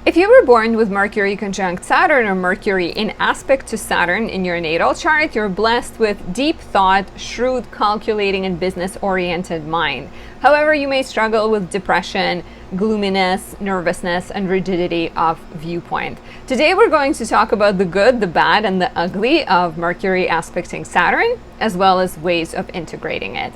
If you were born with Mercury conjunct Saturn or Mercury in aspect to Saturn in your natal chart, you're blessed with deep thought, shrewd, calculating, and business-oriented mind. However, you may struggle with depression, gloominess, nervousness, and rigidity of viewpoint. Today we're going to talk about the good, the bad, and the ugly of Mercury aspecting Saturn, as well as ways of integrating it.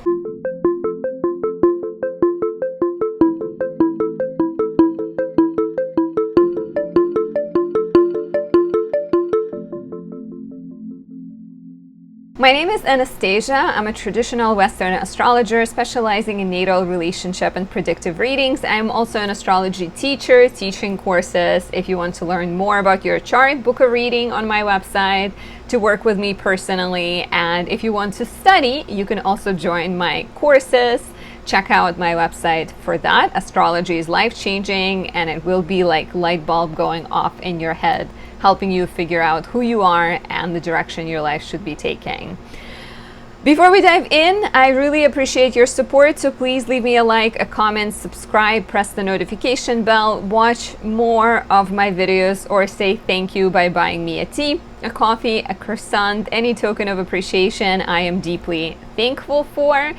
My name is Anastasia. I'm a traditional Western astrologer specializing in natal, relationship, and predictive readings. I'm also an astrology teacher, teaching courses. If you want to learn more about your chart, book a reading on my website to work with me personally. And if you want to study, you can also join my courses. Check out my website for that. Astrology is life-changing, and it will be like light bulb going off in your head, helping you figure out who you are and the direction your life should be taking. Before we dive in, I really appreciate your support, so please leave me a like, a comment, subscribe, press the notification bell, watch more of my videos, or say thank you by buying me a tea, a coffee, a croissant, any token of appreciation I am deeply thankful for.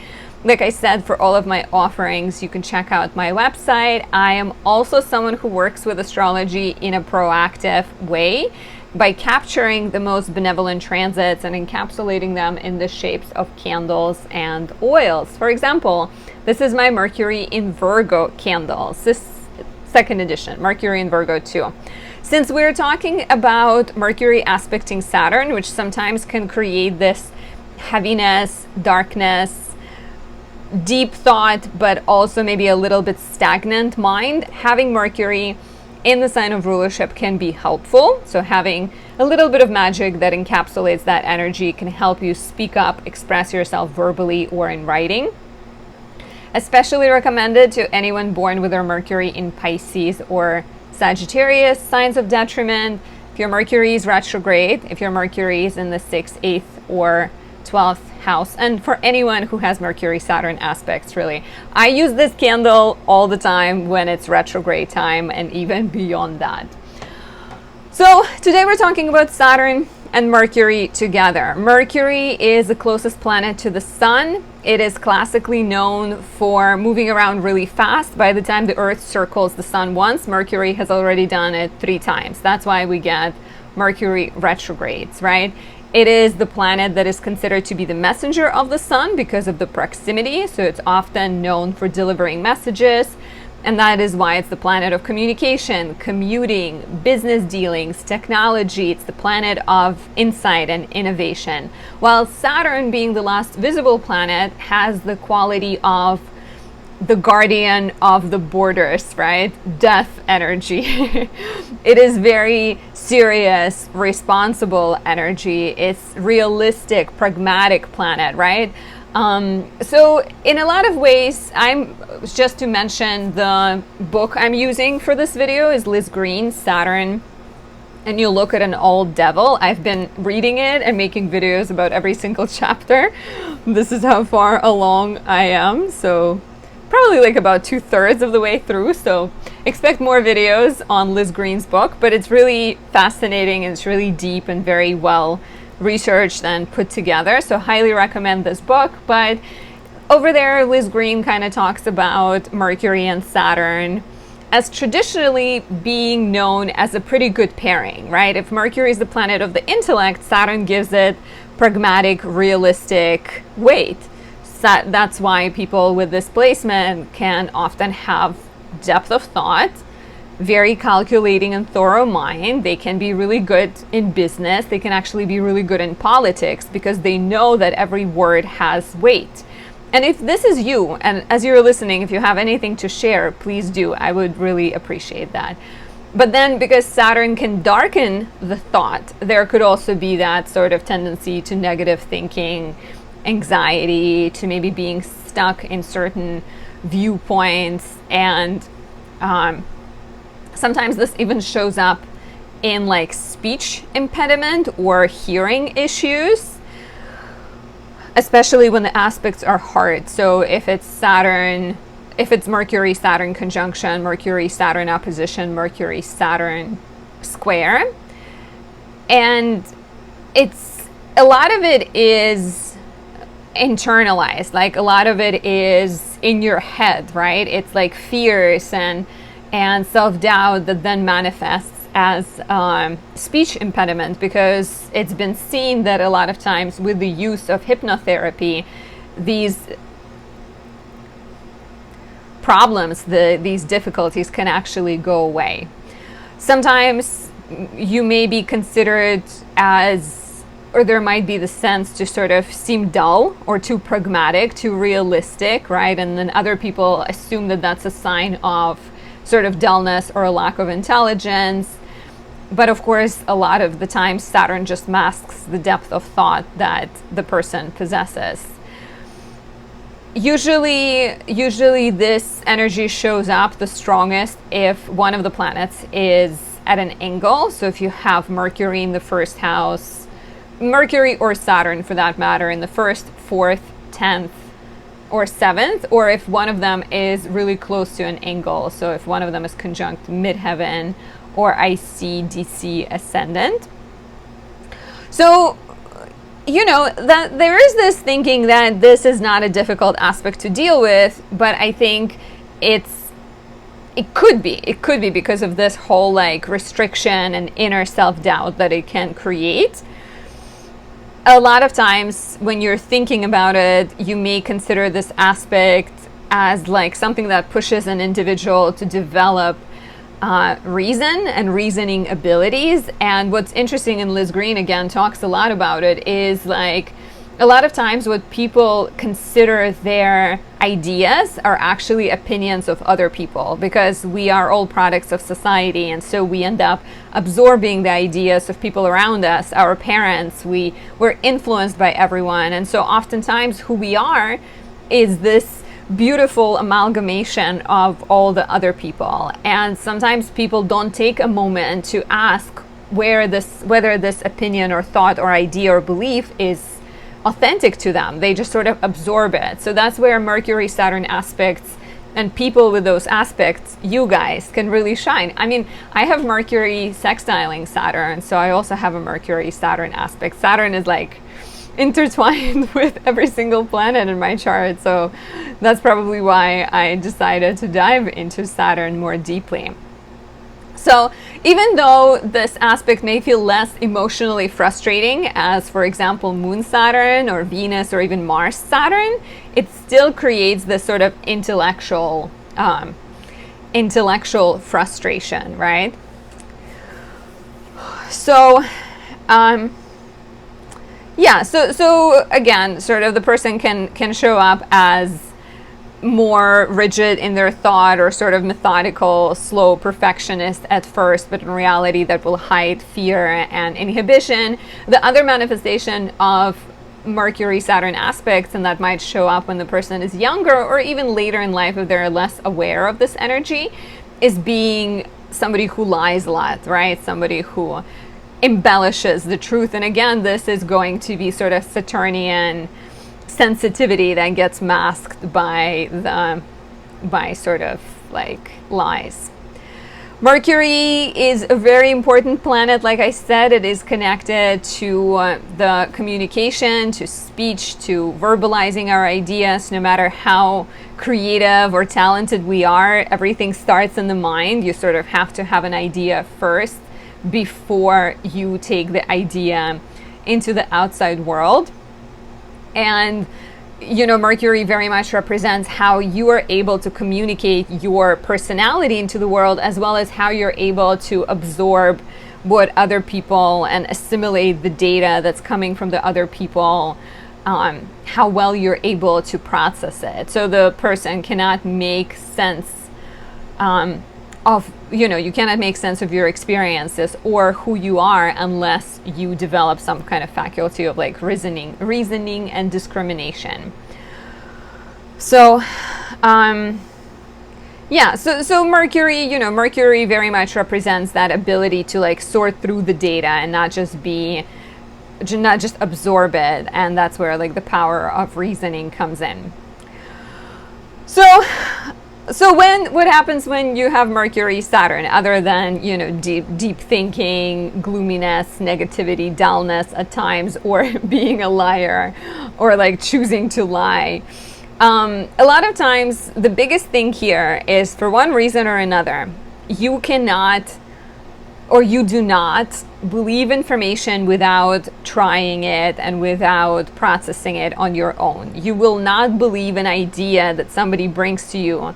Like I said, for all of my offerings, you can check out my website. I am also someone who works with astrology in a proactive way by capturing the most benevolent transits and encapsulating them in the shapes of candles and oils. For example, this is my Mercury in Virgo candles. This second edition, Mercury in Virgo 2. Since we're talking about Mercury aspecting Saturn, which sometimes can create this heaviness, darkness, deep thought, but also maybe a little bit stagnant mind, having Mercury in the sign of rulership can be helpful. So having a little bit of magic that encapsulates that energy can help you speak up, express yourself verbally or in writing. Especially recommended to anyone born with their Mercury in Pisces or Sagittarius. Signs of detriment: if your Mercury is retrograde, if your Mercury is in the 6th, 8th, or 12th house, and for anyone who has Mercury-Saturn aspects, really. I use this candle all the time when it's retrograde time and even beyond that. So today we're talking about Saturn and Mercury together. Mercury is the closest planet to the Sun. It is classically known for moving around really fast. By the time the Earth circles the Sun once, Mercury has already done it 3 times. That's why we get Mercury retrogrades, right? It is the planet that is considered to be the messenger of the Sun because of the proximity, so it's often known for delivering messages, and that is why it's the planet of communication, commuting, business dealings, technology. It's the planet of insight and innovation. While Saturn, being the last visible planet, has the quality of the guardian of the borders, right? Death energy. It is very serious, responsible energy. It's realistic, pragmatic planet, right? So in a lot of ways, just to mention, the book I'm using for this video is Liz Green's Saturn and You Look at an Old Devil. I've been reading it and making videos about every single chapter. This is how far along I am. So probably like about 2/3 of the way through, so expect more videos on Liz Green's book, but it's really fascinating and it's really deep and very well researched and put together, so highly recommend this book. But over there, Liz Green kind of talks about Mercury and Saturn as traditionally being known as a pretty good pairing, right? If Mercury is the planet of the intellect, Saturn gives it pragmatic, realistic weight. That's why people with this placement can often have depth of thought, very calculating and thorough mind. They can be really good in business. They can actually be really good in politics because they know that every word has weight. And if this is you, and as you're listening, if you have anything to share, please do. I would really appreciate that. But then because Saturn can darken the thought, there could also be that sort of tendency to negative thinking, anxiety, to maybe being stuck in certain viewpoints, and sometimes this even shows up in like speech impediment or hearing issues, especially when the aspects are hard. So if it's Saturn if it's Mercury-Saturn conjunction, Mercury-Saturn opposition, Mercury-Saturn square. And it's, a lot of it is internalized, like a lot of it is in your head, right? It's like fears and self-doubt that then manifests as speech impediment, because it's been seen that a lot of times with the use of hypnotherapy, these problems, these difficulties can actually go away. Sometimes you may be considered as, or there might be the sense to sort of seem dull or too pragmatic, too realistic, right? And then other people assume that that's a sign of sort of dullness or a lack of intelligence. But of course, a lot of the time, Saturn just masks the depth of thought that the person possesses. Usually this energy shows up the strongest if one of the planets is at an angle. So if you have Mercury in the first house, Mercury or Saturn for that matter, in the first, fourth, 10th, or 7th, or if one of them is really close to an angle. So if one of them is conjunct midheaven or IC/DC ascendant. So, you know, that there is this thinking that this is not a difficult aspect to deal with, but I think it could be because of this whole like restriction and inner self-doubt that it can create. A lot of times when you're thinking about it, you may consider this aspect as like something that pushes an individual to develop reason and reasoning abilities. And what's interesting, and Liz Green again talks a lot about it, is like a lot of times what people consider their ideas are actually opinions of other people, because we are all products of society, and so we end up absorbing the ideas of people around us, our parents. We're influenced by everyone, and so oftentimes who we are is this beautiful amalgamation of all the other people. And sometimes people don't take a moment to ask whether this opinion or thought or idea or belief is authentic to them. They just sort of absorb it. So that's where Mercury-Saturn aspects and people with those aspects, you guys, can really shine. I mean, I have Mercury sextiling Saturn, so I also have a Mercury-Saturn aspect. Saturn is like intertwined with every single planet in my chart, so that's probably why I decided to dive into Saturn more deeply. So even though this aspect may feel less emotionally frustrating as, for example, Moon Saturn or Venus or even Mars Saturn, it still creates this sort of intellectual frustration, right? So yeah, so again, sort of the person can show up as more rigid in their thought, or sort of methodical, slow perfectionist at first, but in reality that will hide fear and inhibition. The other manifestation of Mercury-Saturn aspects, and that might show up when the person is younger or even later in life if they're less aware of this energy, is being somebody who lies a lot, right? Somebody who embellishes the truth. And again, this is going to be sort of Saturnian sensitivity that gets masked by sort of like lies. Mercury is a very important planet. Like I said, it is connected to the communication, to speech, to verbalizing our ideas. No matter how creative or talented we are, everything starts in the mind. You sort of have to have an idea first before you take the idea into the outside world. And you know, Mercury very much represents how you are able to communicate your personality into the world, as well as how you're able to absorb what other people and assimilate the data that's coming from the other people, how well you're able to process it. So the person cannot make sense you cannot make sense of your experiences or who you are unless you develop some kind of faculty of like reasoning and discrimination. So so Mercury very much represents that ability to like sort through the data and not just absorb it, and that's where like the power of reasoning comes in. So So what happens when you have Mercury-Saturn, other than, deep thinking, gloominess, negativity, dullness at times, or being a liar, or like choosing to lie? A lot of times, the biggest thing here is, for one reason or another, you cannot, or you do not believe information without trying it and without processing it on your own. You will not believe an idea that somebody brings to you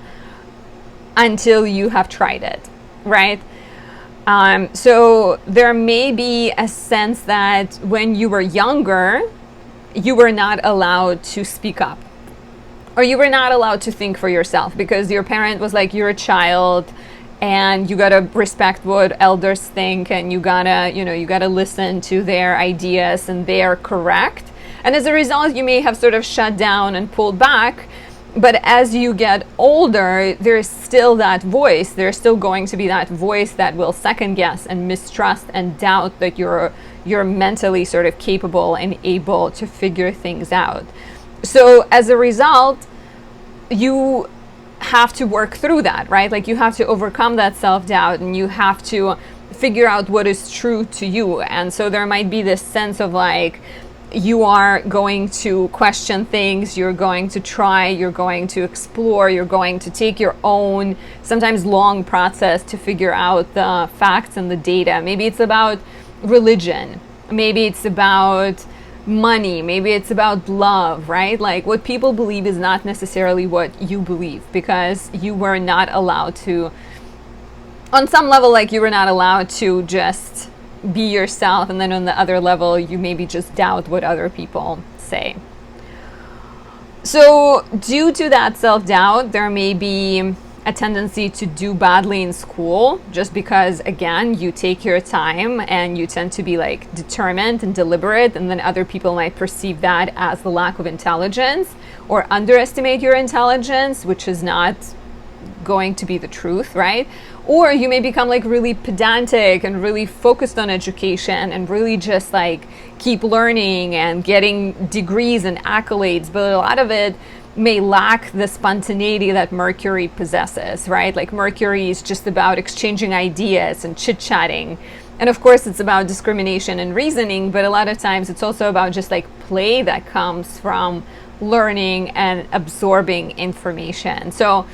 until you have tried it, right? So there may be a sense that when you were younger, you were not allowed to speak up, or you were not allowed to think for yourself, because your parent was like, you're a child and you gotta respect what elders think, and you gotta listen to their ideas, and they are correct. And as a result, you may have sort of shut down and pulled back. But as you get older, there's still that voice. There's still going to be that voice that will second guess and mistrust and doubt that you're mentally sort of capable and able to figure things out. So as a result, you have to work through that, right? Like, you have to overcome that self-doubt, and you have to figure out what is true to you. And so there might be this sense of like, you are going to question things, you're going to try, you're going to explore, you're going to take your own, sometimes long process to figure out the facts and the data. Maybe it's about religion, maybe it's about money, maybe it's about love, right? Like, what people believe is not necessarily what you believe, because you were not allowed to, on some level, like, you were not allowed to just be yourself, and then on the other level, you maybe just doubt what other people say. So due to that self-doubt, there may be a tendency to do badly in school, just because, again, you take your time and you tend to be like determined and deliberate, and then other people might perceive that as the lack of intelligence, or underestimate your intelligence, which is not going to be the truth, right? Or you may become like really pedantic and really focused on education, and really just like keep learning and getting degrees and accolades, but a lot of it may lack the spontaneity that Mercury possesses, right? Like, Mercury is just about exchanging ideas and chit-chatting. And of course, it's about discrimination and reasoning, but a lot of times it's also about just like play that comes from learning and absorbing information. So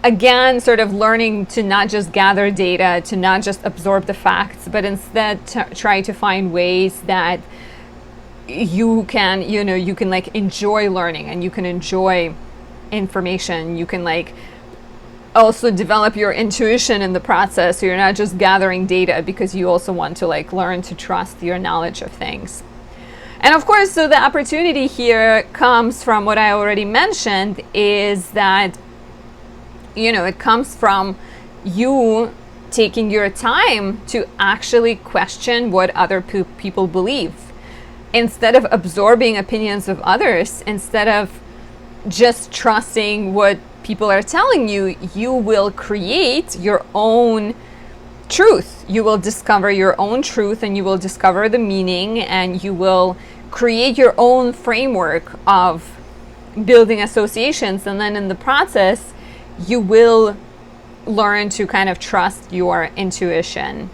again, sort of learning to not just gather data, to not just absorb the facts, but instead try to find ways that you can like enjoy learning, and you can enjoy information. You can like also develop your intuition in the process, so you're not just gathering data, because you also want to like learn to trust your knowledge of things. And of course, so the opportunity here comes from what I already mentioned, is that it comes from you taking your time to actually question what other people believe. Instead of absorbing opinions of others, instead of just trusting what people are telling you, you will create your own truth. You will discover your own truth, and you will discover the meaning, and you will create your own framework of building associations. And then in the process, you will learn to kind of trust your intuition.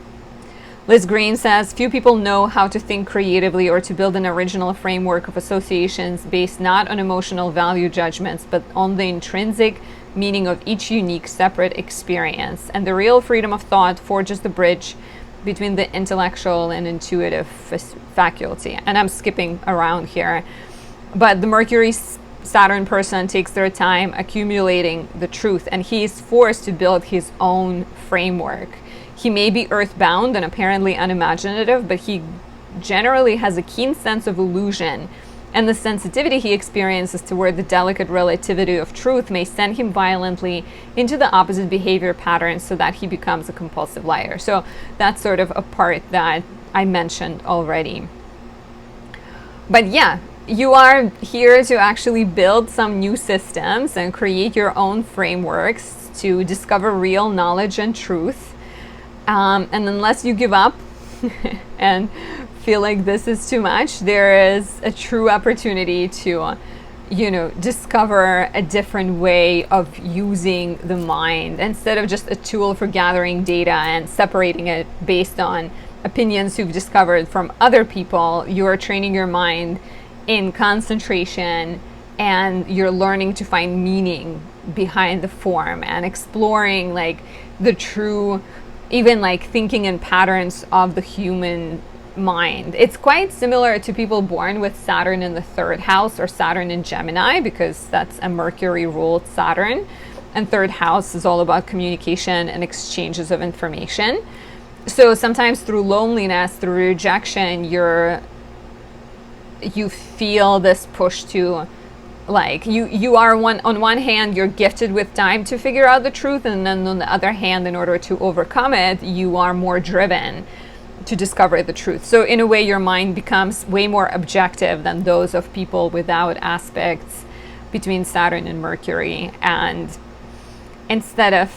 Liz Green says, few people know how to think creatively or to build an original framework of associations based not on emotional value judgments, but on the intrinsic meaning of each unique separate experience. And the real freedom of thought forges the bridge between the intellectual and intuitive faculty. And I'm skipping around here, but the Mercury-Saturn person takes their time accumulating the truth, and he is forced to build his own framework. He may be earthbound and apparently unimaginative, but he generally has a keen sense of illusion, and the sensitivity he experiences toward the delicate relativity of truth may send him violently into the opposite behavior patterns, so that he becomes a compulsive liar. So that's sort of a part that I mentioned already. But yeah, you are here to actually build some new systems and create your own frameworks to discover real knowledge and truth. And unless you give up and feel like this is too much, there is a true opportunity to, you know, discover a different way of using the mind instead of just a tool for gathering data and separating it based on opinions you've discovered from other people. You're training your mind in concentration, and you're learning to find meaning behind the form and exploring like the true, even like thinking and patterns of the human mind. It's quite similar to people born with Saturn in the third house or Saturn in Gemini, because that's a Mercury ruled Saturn, and third house is all about communication and exchanges of information. So sometimes through loneliness, through rejection, you feel this push to, like, you are on one hand you're gifted with time to figure out the truth, and then on the other hand, in order to overcome it, you are more driven to discover the truth. So in a way, your mind becomes way more objective than those of people without aspects between Saturn and Mercury. And instead of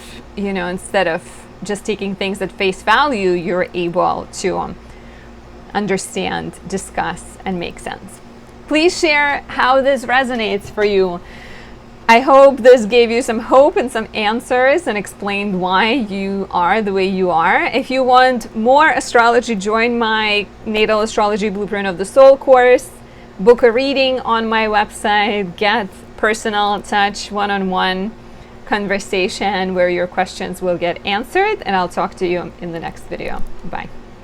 just taking things at face value, you're able to understand, discuss, and make sense. Please share how this resonates for you. I hope this gave you some hope and some answers and explained why you are the way you are. If you want more astrology, join my Natal Astrology Blueprint of the Soul course, book a reading on my website, get personal touch, one-on-one conversation where your questions will get answered, and I'll talk to you in the next video. Bye.